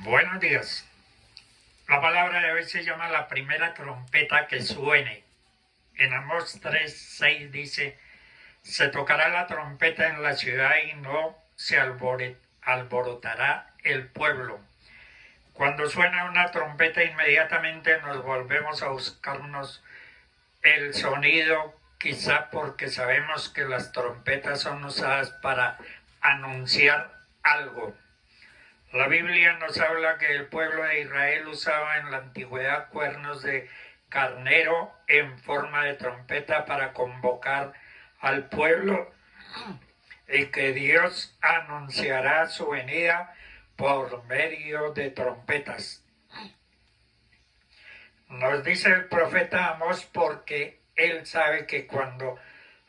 Buenos días. La palabra de hoy se llama la primera trompeta que suene. En Amós 3:6 dice: se tocará la trompeta en la ciudad y no se alborotará el pueblo. Cuando suena una trompeta, inmediatamente nos volvemos a buscarnos el sonido, quizá porque sabemos que las trompetas son usadas para anunciar algo. La Biblia nos habla que el pueblo de Israel usaba en la antigüedad cuernos de carnero en forma de trompeta para convocar al pueblo y que Dios anunciará su venida por medio de trompetas. Nos dice el profeta Amós porque él sabe que cuando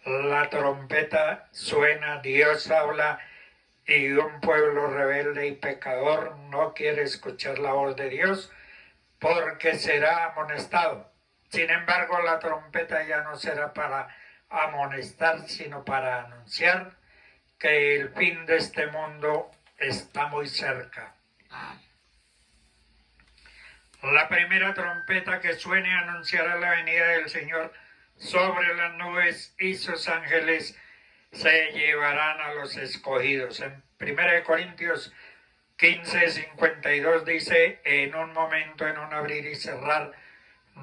la trompeta suena, Dios habla y un pueblo rebelde y pecador no quiere escuchar la voz de Dios porque será amonestado. Sin embargo, la trompeta ya no será para amonestar, sino para anunciar que el fin de este mundo está muy cerca. La primera trompeta que suene anunciará la venida del Señor sobre las nubes y sus ángeles se llevarán a los escogidos. En 1 Corintios 15:52 dice: en un momento, en un abrir y cerrar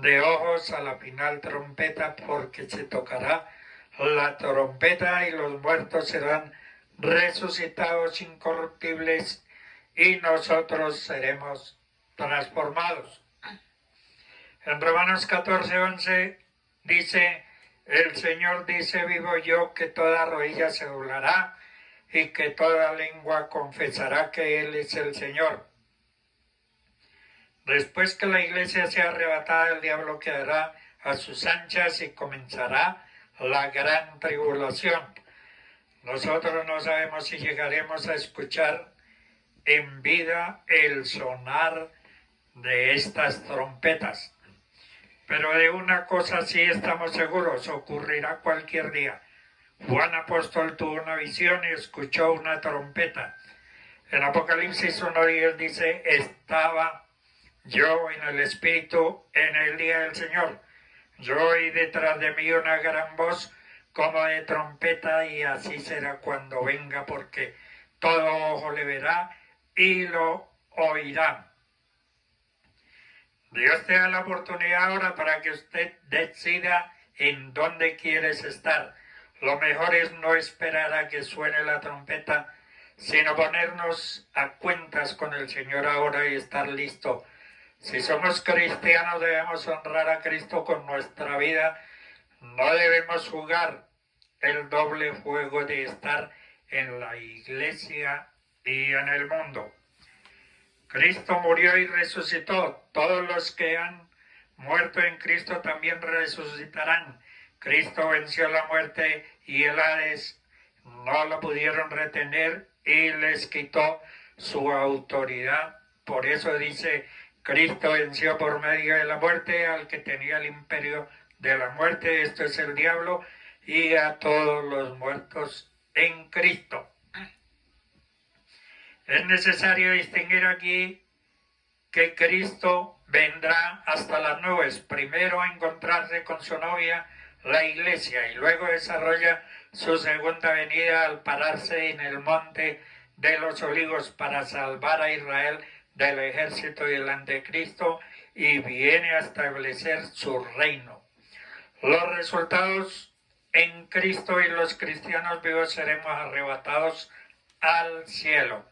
de ojos, a la final trompeta, porque se tocará la trompeta y los muertos serán resucitados incorruptibles y nosotros seremos transformados. En Romanos 14:11 dice: el Señor dice, vivo yo, que toda rodilla se doblará y que toda lengua confesará que Él es el Señor. Después que la iglesia sea arrebatada, el diablo quedará a sus anchas y comenzará la gran tribulación. Nosotros no sabemos si llegaremos a escuchar en vida el sonar de estas trompetas. Pero de una cosa sí estamos seguros: ocurrirá cualquier día. Juan Apóstol tuvo una visión y escuchó una trompeta. En Apocalipsis 1:10 dice: estaba yo en el Espíritu en el día del Señor. Yo oí detrás de mí una gran voz como de trompeta, y así será cuando venga, porque todo ojo le verá y lo oirá. Dios te da la oportunidad ahora para que usted decida en dónde quieres estar. Lo mejor es no esperar a que suene la trompeta, sino ponernos a cuentas con el Señor ahora y estar listo. Si somos cristianos, debemos honrar a Cristo con nuestra vida. No debemos jugar el doble juego de estar en la iglesia y en el mundo. Cristo murió y resucitó. Todos los que han muerto en Cristo también resucitarán. Cristo venció la muerte y el Hades no lo pudieron retener y les quitó su autoridad. Por eso dice: Cristo venció por medio de la muerte al que tenía el imperio de la muerte, esto es el diablo, y a todos los muertos en Cristo. Es necesario distinguir aquí que Cristo vendrá hasta las nubes, primero a encontrarse con su novia, la iglesia, y luego desarrolla su segunda venida al pararse en el monte de los olivos para salvar a Israel del ejército y del anticristo, y viene a establecer su reino. Los resultados: en Cristo y los cristianos vivos seremos arrebatados al cielo.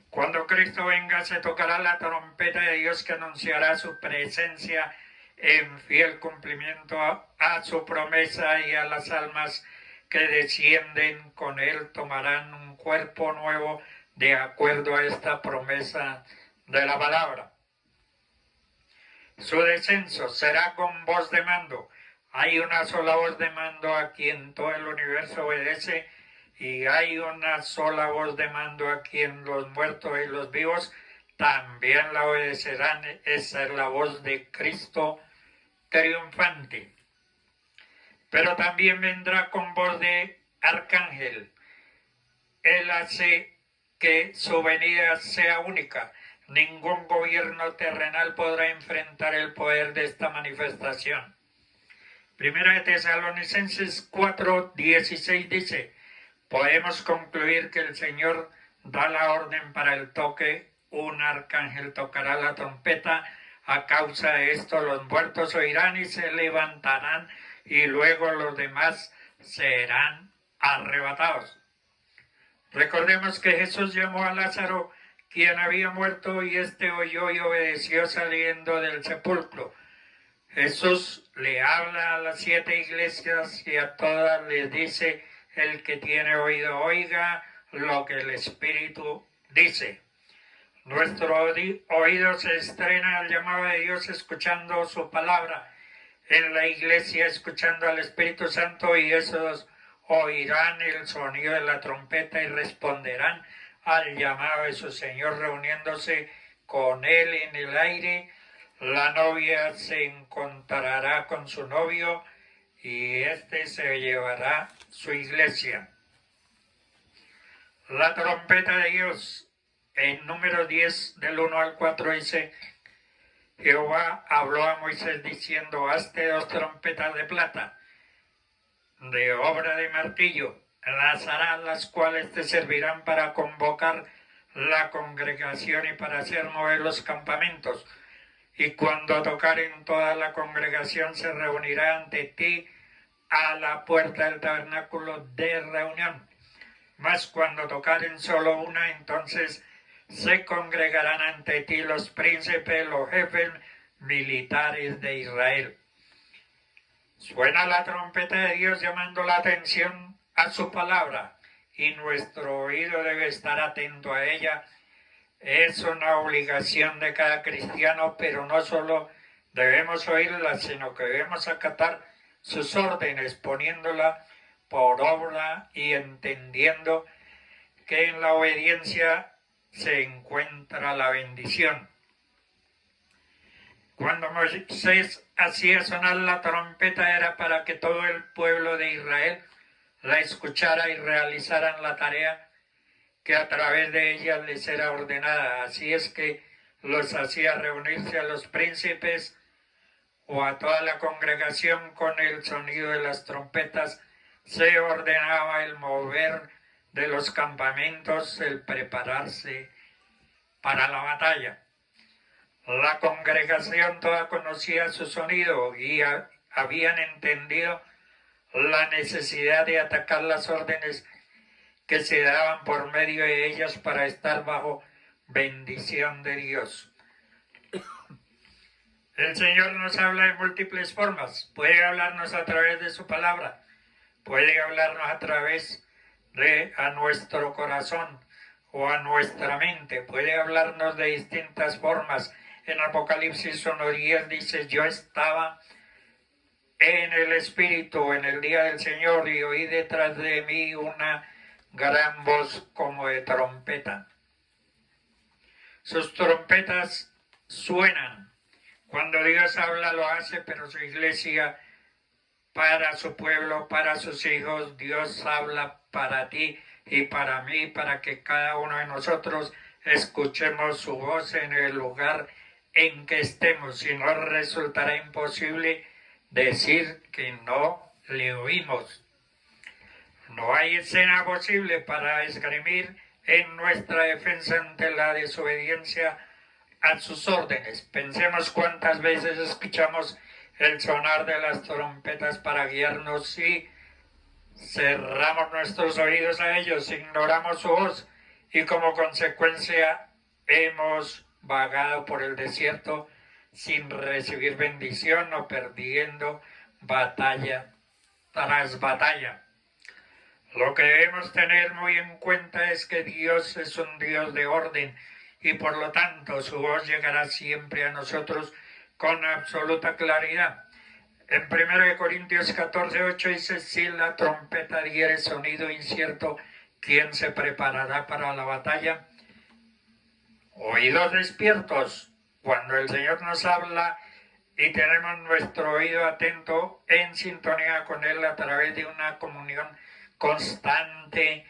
Cuando Cristo venga, se tocará la trompeta de Dios que anunciará su presencia en fiel cumplimiento a su promesa, y a las almas que descienden con Él tomarán un cuerpo nuevo de acuerdo a esta promesa de la palabra. Su descenso será con voz de mando. Hay una sola voz de mando a quien todo el universo obedece, y hay una sola voz de mando a quien los muertos y los vivos también la obedecerán. Esa es la voz de Cristo triunfante. Pero también vendrá con voz de arcángel. Él hace que su venida sea única. ningún gobierno terrenal podrá enfrentar el poder de esta manifestación. Primera de Tesalonicenses 4:16 dice: podemos concluir que el Señor da la orden para el toque, un arcángel tocará la trompeta, a causa de esto los muertos oirán y se levantarán, y luego los demás serán arrebatados. Recordemos que Jesús llamó a Lázaro, quien había muerto, y éste oyó y obedeció saliendo del sepulcro. Jesús le habla a las 7 iglesias y a todas les dice: el que tiene oído oiga lo que el Espíritu dice. Nuestro oído se estrena al llamado de Dios escuchando su palabra, en la iglesia escuchando al Espíritu Santo, y esos oirán el sonido de la trompeta y responderán al llamado de su Señor, reuniéndose con Él en el aire. La novia se encontrará con su novio y éste se llevará su iglesia. La trompeta de Dios, en número 10 del 1 al 4 dice: Jehová habló a Moisés diciendo: hazte 2 trompetas de plata, de obra de martillo, las harás, las cuales te servirán para convocar la congregación y para hacer mover los campamentos. Y cuando tocaren, toda la congregación se reunirá ante ti a la puerta del tabernáculo de reunión. Mas cuando tocaren solo una, entonces se congregarán ante ti los príncipes, los jefes militares de Israel. Suena la trompeta de Dios llamando la atención a su palabra, y nuestro oído debe estar atento a ella. Es una obligación de cada cristiano, pero no solo debemos oírla, sino que debemos acatar sus órdenes, poniéndola por obra y entendiendo que en la obediencia se encuentra la bendición. Cuando Moisés hacía sonar la trompeta era para que todo el pueblo de Israel la escuchara y realizaran la tarea que a través de ella les era ordenada. Así es que los hacía reunirse a los príncipes o a toda la congregación con el sonido de las trompetas. Se ordenaba el mover de los campamentos, el prepararse para la batalla. La congregación toda conocía su sonido y habían entendido la necesidad de atacar las órdenes que se daban por medio de ellas para estar bajo bendición de Dios. El Señor nos habla de múltiples formas. Puede hablarnos a través de su palabra, puede hablarnos a través de a nuestro corazón o a nuestra mente, puede hablarnos de distintas formas. En Apocalipsis 1:10 dice: yo estaba en el Espíritu en el día del Señor y oí detrás de mí una gran voz como de trompeta. Sus trompetas suenan. Cuando Dios habla lo hace, pero su iglesia, para su pueblo, para sus hijos, Dios habla para ti y para mí, para que cada uno de nosotros escuchemos su voz en el lugar en que estemos. Si no, resultará imposible decir que no le oímos. No hay escena posible para esgrimir en nuestra defensa ante la desobediencia a sus órdenes. Pensemos cuántas veces escuchamos el sonar de las trompetas para guiarnos y cerramos nuestros oídos a ellos, ignoramos su voz y como consecuencia hemos vagado por el desierto sin recibir bendición o perdiendo batalla tras batalla. Lo que debemos tener muy en cuenta es que Dios es un Dios de orden y por lo tanto su voz llegará siempre a nosotros con absoluta claridad. En 1 Corintios 14:8 dice: si la trompeta diere sonido incierto, ¿quién se preparará para la batalla? Oídos despiertos. Cuando el Señor nos habla y tenemos nuestro oído atento en sintonía con Él a través de una comunión constante,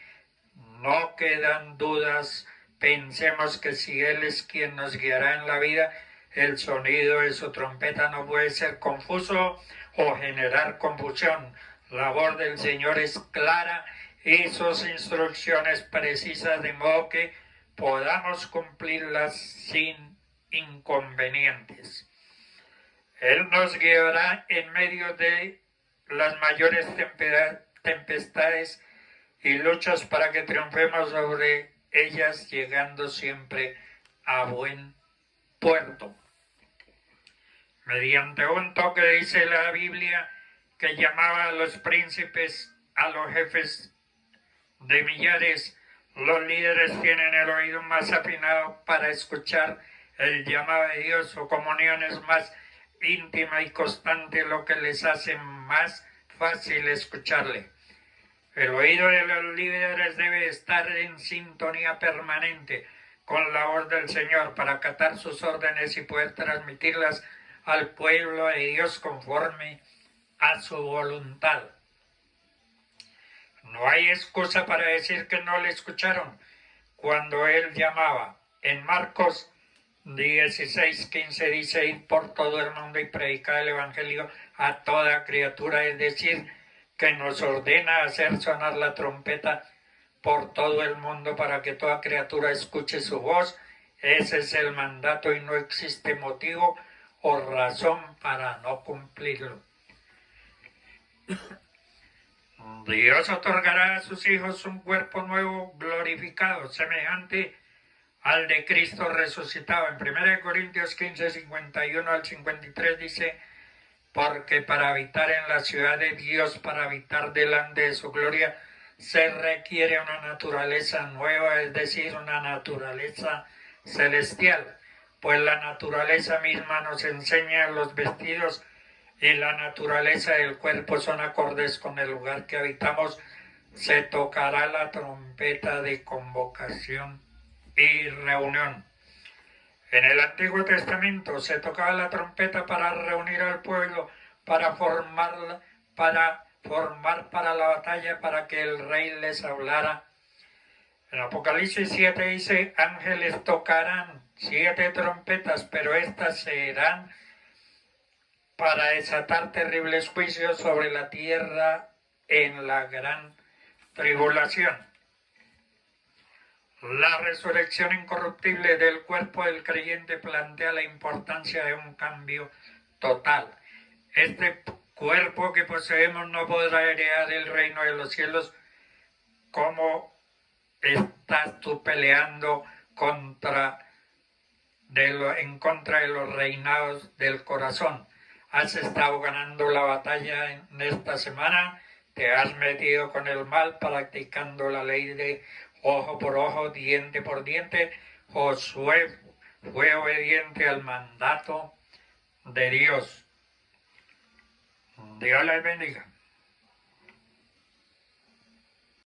no quedan dudas pensemos que si Él es quien nos guiará en la vida, el sonido de su trompeta no puede ser confuso o generar confusión. La voz del Señor es clara y sus instrucciones precisas, de modo que podamos cumplirlas sin inconvenientes. Él nos guiará en medio de las mayores tempestades y luchas para que triunfemos sobre ellas, llegando siempre a buen puerto. Mediante un toque, dice la Biblia, que llamaba a los príncipes, a los jefes de millares, los líderes tienen el oído más afinado para escuchar el llamado de Dios. Su comunión es más íntima y constante, lo que les hace más fácil escucharle. El oído de los líderes debe estar en sintonía permanente con la voz del Señor para acatar sus órdenes y poder transmitirlas al pueblo de Dios conforme a su voluntad. No hay excusa para decir que no le escucharon cuando Él llamaba. En Marcos 16:15 dice: ir por todo el mundo y predicar el Evangelio a toda criatura, es decir, que nos ordena hacer sonar la trompeta por todo el mundo para que toda criatura escuche su voz. Ese es el mandato y no existe motivo o razón para no cumplirlo. Dios otorgará a sus hijos un cuerpo nuevo, glorificado, semejante al de Cristo resucitado. En 1 Corintios 15, 51 al 53 dice: porque para habitar en la ciudad de Dios, para habitar delante de su gloria, se requiere una naturaleza nueva, es decir, una naturaleza celestial, pues la naturaleza misma nos enseña los vestidos y la naturaleza del cuerpo son acordes con el lugar que habitamos. Se tocará la trompeta de convocación y reunión. En el Antiguo Testamento se tocaba la trompeta para reunir al pueblo, para formar para la batalla, para que el rey les hablara. En Apocalipsis 7 dice: ángeles tocarán 7 trompetas, pero estas serán para desatar terribles juicios sobre la tierra en la gran tribulación. La resurrección incorruptible del cuerpo del creyente plantea la importancia de un cambio total. Este cuerpo que poseemos no podrá heredar el reino de los cielos. ¿Cómo estás tú peleando en contra de los reinados del corazón? ¿Has estado ganando la batalla en esta semana? ¿Te has metido con el mal practicando la ley de ojo por ojo, diente por diente? Josué fue obediente al mandato de Dios. Dios les bendiga.